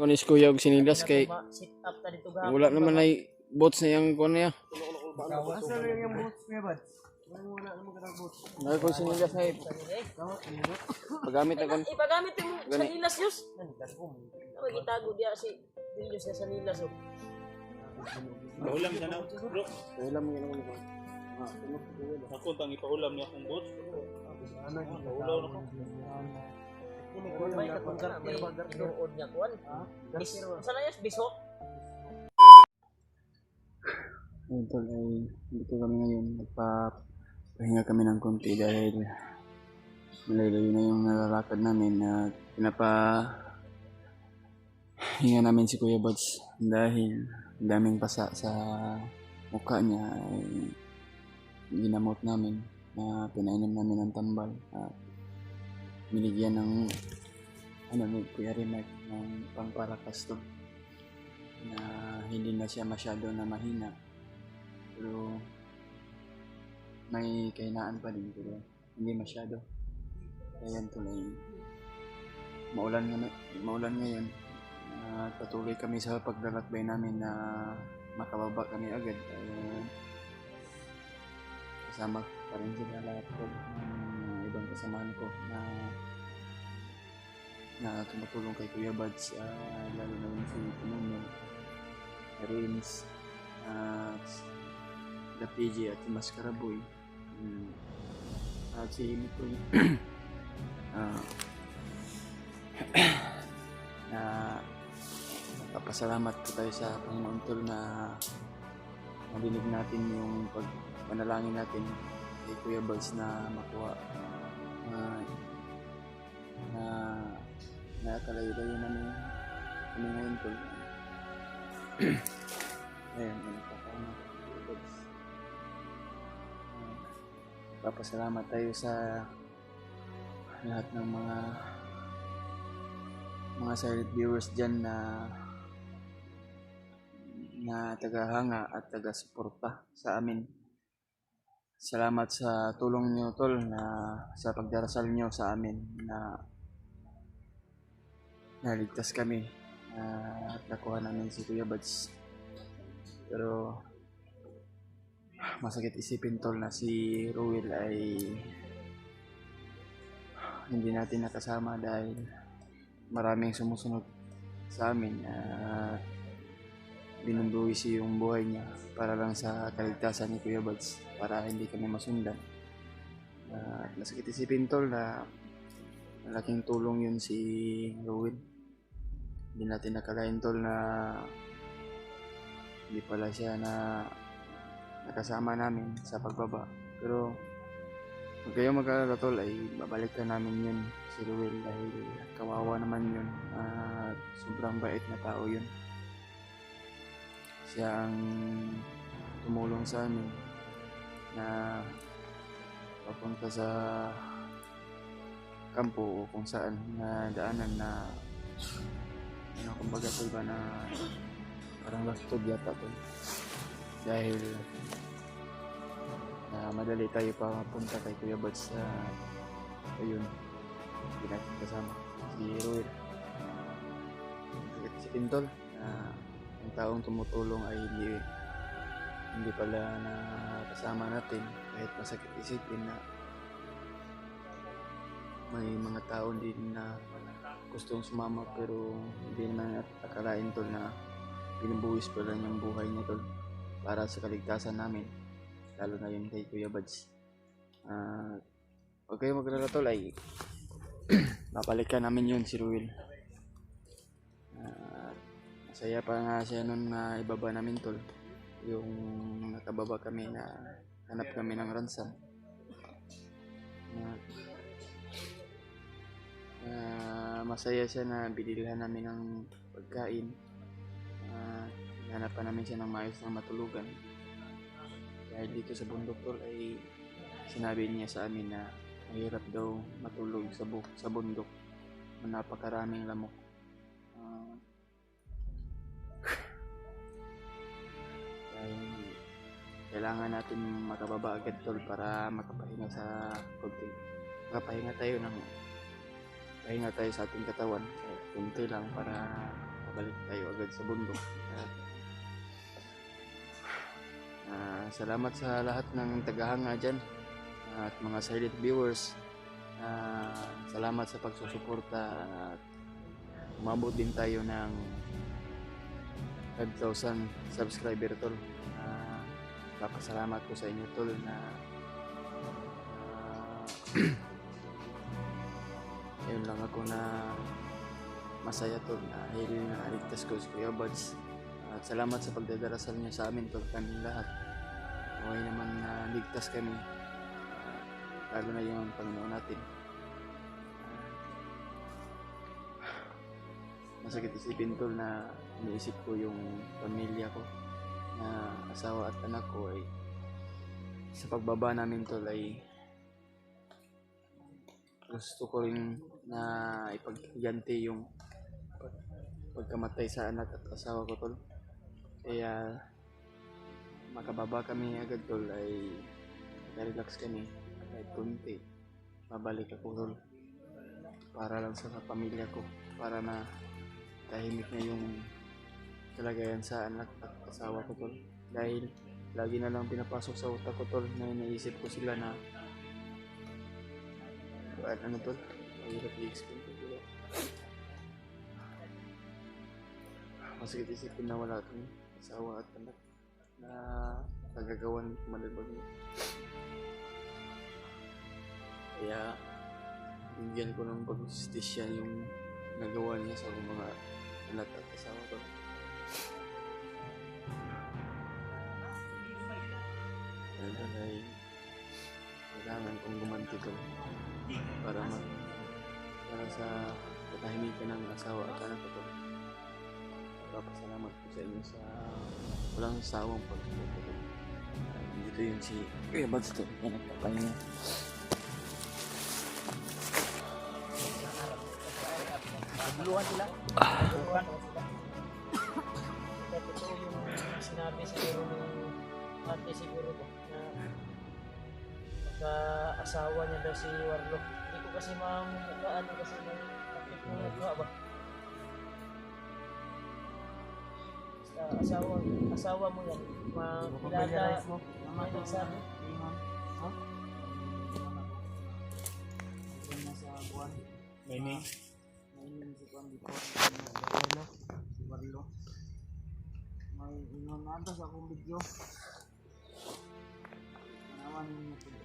Kunis kuya og sinilas kay Sit up ta dito wala naman ay bots na yung kuno niya. Asa rin yung boots niya ba? Wala naman kadang boots. Ay ko sinilas ay pagamit na kon. Ipagamit mo sa nilas yus. Ano itago dia si Julius sa nilas oh. Paulam ka na, bro. Ulam yun ako. Ako tang ipaulam niya akong boss. Paulaw na ko. May katungkat ni inuod niya kuan. Sana yus biso. Ito ay dito kami ngayon nagpapahinga kami ng konti dahil malayo na yung nalalakad namin na hinga namin si Kuya Buds dahil daming pasa sa mukha niya ay ginamot namin na pinainom namin ng tambal at binigyan ng ni Kuya Rimac ng pangpalakas to na hindi na siya masyado na mahina pero may kahinaan pa din pero hindi masyado kaya yan tuloy maulan ngayon. Patuloy kami sa paglalakbay namin na makababa kami agad. Kasama pa rin sila lahat ko ibang kasamahan ko na tumutulong kay Kuya Buds, lalo na yung si Pinuno, Rins, The PJ at si Mascaraboy, at si Mitoy. Papasalamat po tayo sa Panginoon Tol na nadinig natin yung pagpanalangin natin kay Kuya Buds na makuha na nakalayo-layo namin kami ngayon Tol. Ayan, nagpapalamat kay Kuya Buds. Papasalamat tayo sa lahat ng mga silent viewers dyan na tagahanga at taga-suporta sa amin. Salamat sa tulong nyo Tol na sa pagdarasal nyo sa amin na naligtas kami at nakuha namin si Kuya Buds. Pero masakit isipin Tol na si Ruel ay hindi natin nakasama dahil maraming sumusunod sa amin at binunduwis yung buhay niya para lang sa kaligtasan ni Kuya Buds para hindi kami masundan. Masakit isipin Tol na malaking tulong yun si Ruel. Hindi natin nakalain Tol na hindi pala siya na nakasama namin sa pagbaba. Pero huwag kayong mag-alala Tol ay babalikan namin yun si Ruel dahil kawawa naman yun at sobrang bait na tao yun. Siya ang tumulong sa amin na papunta sa kampo o kung saan na daanan na kumbaga Tol ba na parang lastod yata Tol dahil madali tayo papunta kay Kuya Buds sa ayun hindi natin kasama si Ruel. Si Pintol ang taong tumutulong ay hindi pala na kasama natin kahit masakit isipin na may mga tao din na gustong sumama pero hindi naman akalain Tol na binubuwis pala niyang buhay niya Tol para sa kaligtasan namin lalo na yun kay Kuya Buds. Huwag kayo maglala Tol ay mapalikan namin yun si Ruel. Masaya pa nga siya nun na ibaba namin Tol yung nakababa kami na hanap kami ng ransom. Masaya siya na binilhan namin ng pagkain. Hanapan namin siya ng maayos na matulugan dahil dito sa bundok Tol ay sinabi niya sa amin na mahirap daw matulog sa bundok na napakaraming lamok. Kailangan natin makababa agad Tol para makapahinga tayo sa ating katawan. Kunti lang para balik tayo agad sa bundok. Salamat sa lahat ng tagahanga dyan at mga silent viewers. Salamat sa pagsusuporta at umabot din tayo ng 5,000 subscriber tol. Papasalamat ko sa inyo tol na yun lang ako na masaya tol dahil naligtas ko si Kuya Buds. At salamat sa pagdadarasal niyo sa amin tol, kami lahat. Okay naman na ligtas kami, lalo na yung Panginoon natin. Masakit isipin tol na iniisip ko yung pamilya ko na asawa at anak ko ay sa pagbaba namin tol ay gusto ko rin na ipagganti yung pagkamatay sa anak at asawa ko tol. Kaya makababa kami agad tol ay relax kami kahit kunti, babalik ako tol para lang sa pamilya ko, para na tahimik na yung kalagayan sa anak at asawa ko tol. Dahil lagi na lang pinapasok sa utak ko tol na naisip ko sila na ano tol, mahirap i-explain ko tol. Masakit isipin na wala akong asawa at anak na nagagawan malibag niya. Kaya bigyan ko ng pag-justisya yung nagawa niya sa mga anak at asawa ko. Kaya ay kailangan kong gumanti ko para sa katahimikan ng asawa at anak ko. Papasalamat ko sa inyo sa walang sawang pagsuporta. Dito yun si Kuya Buds to, yan nagpapahinga. Naguluhan sila. Totoo yung sinabi siguro ng ate siguro ko na magka-asawa niya daw si Warlo. Hindi ko kasi mamukhaan kasi may kapit mo nagawa ba? Asawa mo yan. Makilala mga nagsabi. May name? Si Warlo. May ingon na sa akong video. Nawan niyo po.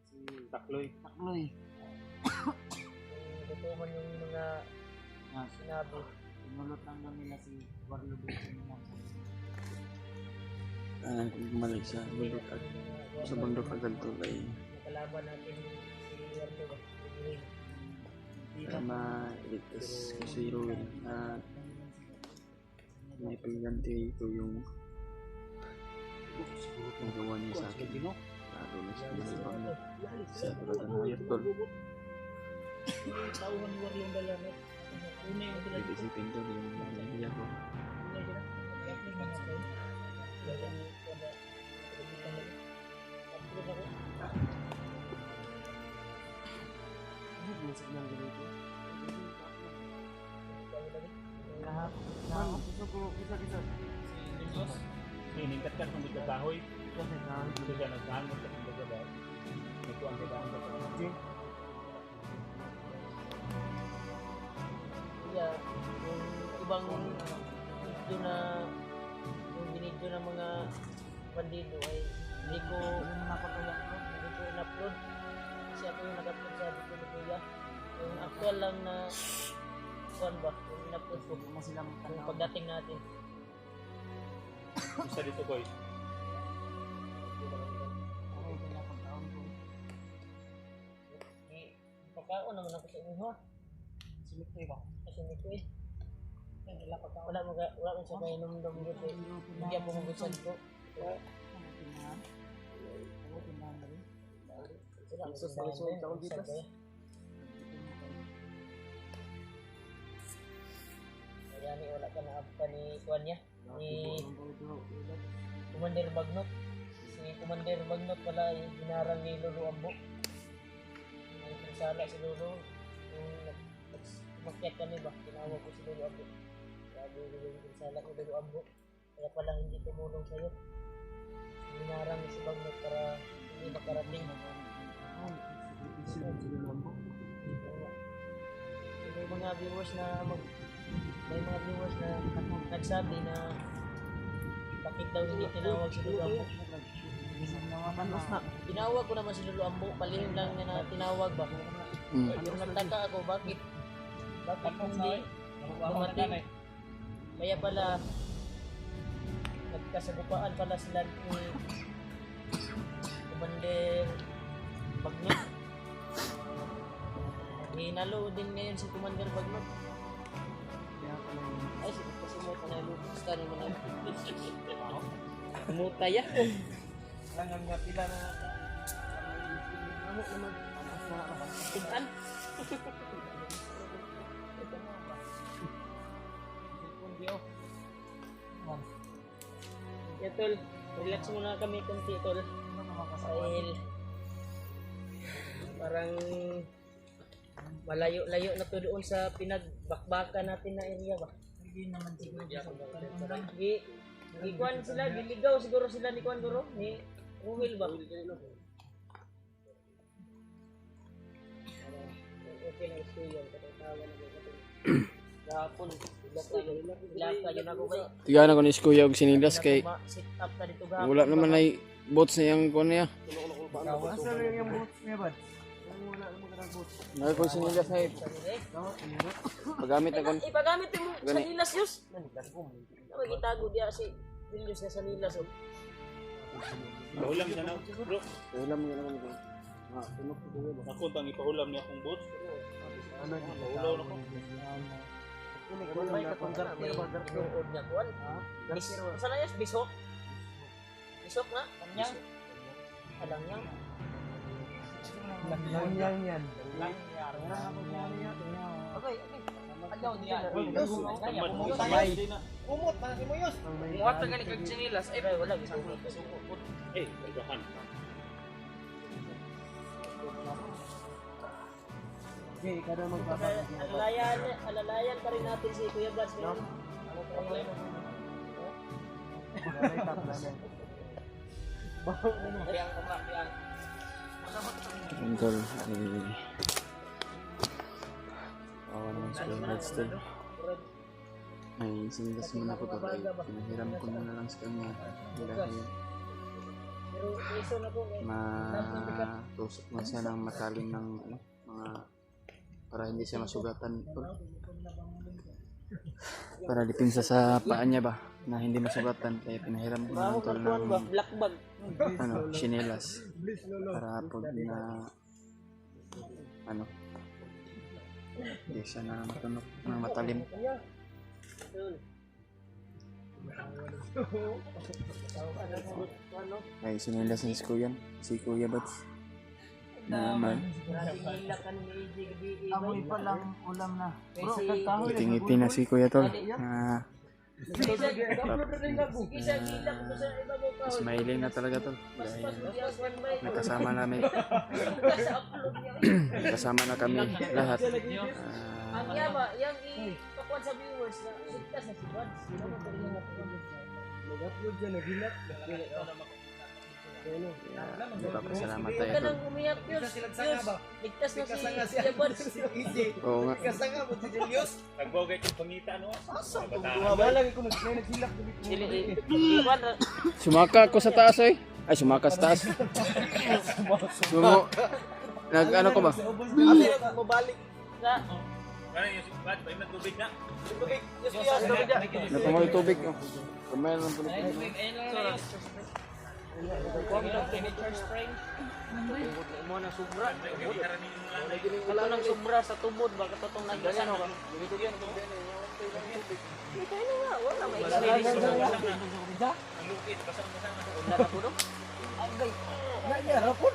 Si Takloy. Takloy. Totoo man yung mga sinabi. Inulot lang daw nila si Warlo dito sa mga Kung bumalik sa bundok agad to ay Nakalaban natin si Warlo ba? para ma-iligtas ko si Ruel at may pagganti ko yung nagawa niya sa akin. Lalo na sa malibang sa talagang hayat tol. Tauhan ni Warlo ang dala. Una yung dala. Isipin tol yung naliliya ko. Iningkat ka kung may kahoy. Hindi ka naghangot sa kong baga. Ito ang kailangan ka sa mga. Kaya yung ibang video na yung binidyo ng mga bandido ay hindi ko in-upload kasi ako yung nag-upload sa video ni Kuya. Yung actual lang na kuwan ba, yung in-upload ko yung pagdating natin. Isa dito boy. Pagkaon naman ako sa inyo ha. Simikoy ba? Simikoy. Wala mo siya kayo nung gusto. Bigyan mo kong gusto ko. Kaya ni wala ka na ni Kuan niya. Ni Commander Bagnot. Si Commander Bagnot pala ay ginarang ni Lolo Ambo. Sala si Lolo. Umakyat kami ba? Tinawag ko si Lolo Ambo. Sabi ko yung salak ni Lolo Ambo. Kaya pala hindi tumulong sa'yo. Hinarang si Bagnot para hindi makarating. May mga viewers na nagsabi na bakit daw hindi tinawag si Lolo Ambo. Tinawag ko naman si Lolo Ambo, palihim lang niya na tinawag ba? Pero nagtaka ako, bakit hindi dumating? Kaya pala nagkasagupaan pala sila ni Commander Bagnot. Hinalo din ngayon si Commander Bagnot. Ay, kasi mo pa na lupos ka naman na. Mutay ah. Langan nga pila na Tignan. Yeah, tol. Relax muna kami kunti, tol. Dahil parang malayo-layo na to doon sa pinagbakbakan natin na area ba? hindi naman siguro Gikuan sila, giligaw siguro sila ni Kuan Guro, ni Ruhil ba? Okay na ito yun, katatawa na ko. Gapon, ilaka yun ako ba? Tigaan ako ni Kuya og sinilas kay Sit up na dito gapon. wala naman ay bots na yung kuan niya. asa rin yung boots niya ba? Wala naman ka ng boots. Nako sinilas na pagamit na kon. Ipagamit mo sa nilas yus. Ano itago dia si Julius na sa nilas. Ipahulam na na, bro. Ulam nga naman ko. Ako tang ipahulam niya akong boss. Ano Ulaw na ko. May katunggar nood niya kuan. Sana yus bisok. Bisok na, kanyang. Alangyang. Langyang yan. Okay. Adlaw niya. Umot na si Moyos. Muhat na gani kag sinilas. Ay wala bisok. Eh, pagdahan. Okay, kada magpapakita. Alalayan pa rin natin si Kuya Blas ngayon. Ano problema? Yang kemakian. Tungkol awan ng school nights din. Ay sinilas muna ko to kay pinahiram ko na lang sa kanya dahil Pero iso na po matusok na siya ng matalim ng ano, mga para hindi siya masugatan para dipinsa sa paa niya ba na hindi masugatan kaya pinahiram ko na lang tol ng black bag. ano, chinelas para po na ano hindi siya na matunog ng matalim. Ay sinilas ni si Kuya Bats naman Amoy pa lang ulam na. Bro, ngiti na si Kuya Tol smiling na talaga tol dahil nakasama namin nakasama na kami lahat. Ang yaba, yung ikakuan sa viewers na ligtas na si Buds. mag-upload dyan, nagilat. Salamat Huwag tayo ka tol. nang umiyak yun. Ligtas na si Buds. Oo nga. Kasanga mo si Julius. Nagbogay kong pangita, no? Walang ko naghilak. Sumaka ako sa taas ay sumaka sa taas. Nag ano ko ba? Abi na mabalik. Sa Ano yung sukat? Ba yung tubig na? Okay, just kaya sa media. Napangoy tubig. Kamay lang tuloy. mo na sobra. Kala nang sobra sa tubod ba katotong nagdasan ka. Ito na nga, wala may experience. Ang lukit, basang-basang. Wala na po no? Agay. Nanya rapon.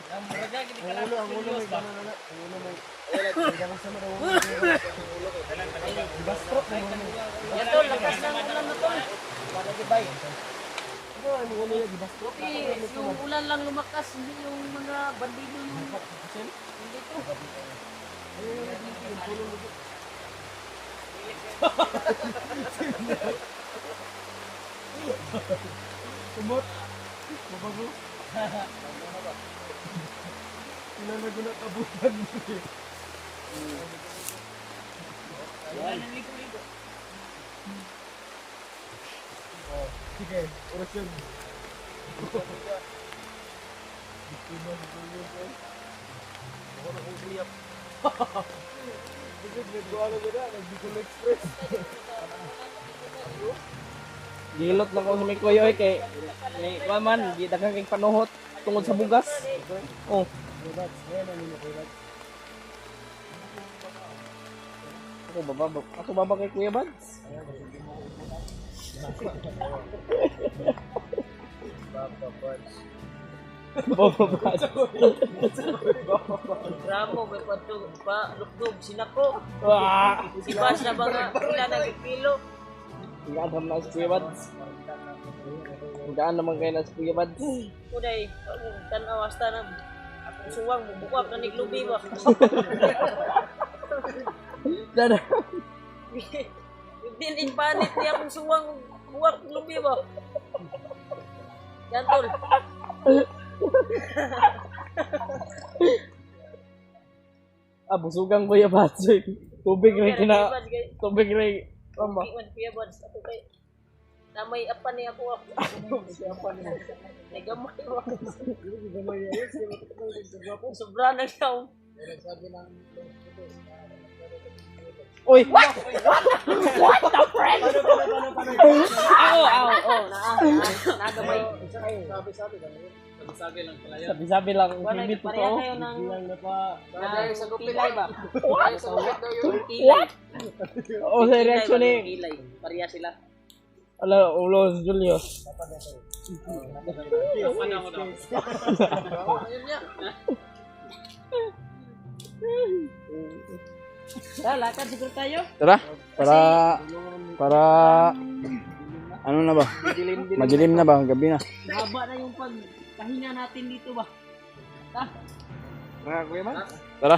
Ang muraga, gini ka lang. Ang ulo may gano'n na. Ang ulo may gano'n sa mga ulo. Bastrop na ulo. Yan tol, lakas ng ulan na tol. Para di bay. Ano ang ulo yung bastrop? Yung ulan lang lumakas, hindi yung mga bandido yung hindi to. Kumot. Mabago. Ilan na kabutan mo eh. Wala nang ligo-ligo. Sige, oras yun. Gilot lang ko sa may kuya kay may man, di daghang kay panuhot tungod sa bugas. Oh. Ako baba kay Kuya Bads. Baba Bads. Bravo, may patog pa, lukdog, sinako. Wah! Si Bas na ba nga, wala na kilo. Gaan na si Kuya Bads. Gaan naman kayo na si Kuya Bads. Kuday, tanaw hasta na. Akong suwang, bubukap na niglubi ba? Dada. Din panit niya akong suwang, buwak lubi ba? Yan tol. Busugang Kuya Bads. Tubig rin kina... Tubig rin. Tama. Iwan Kuya Bads, ako kay namay apa ni ako ako. May gamay ba? Sobra na siya. Uy! What the frick? Nagamay. Sabi-sabi lang. Hindi Pareha totoo. kayo ng Sa kilay ba? Sa gupit daw yun. What? O sa reaction ni... Kilay. Pareha sila. Ala, ulo si Julius. Lakad siguro tayo. Tara, para ano na ba? Madilim na ba? Gabi na. Haba na yung pagpahinga natin dito ba? Kuya Bads? Tara.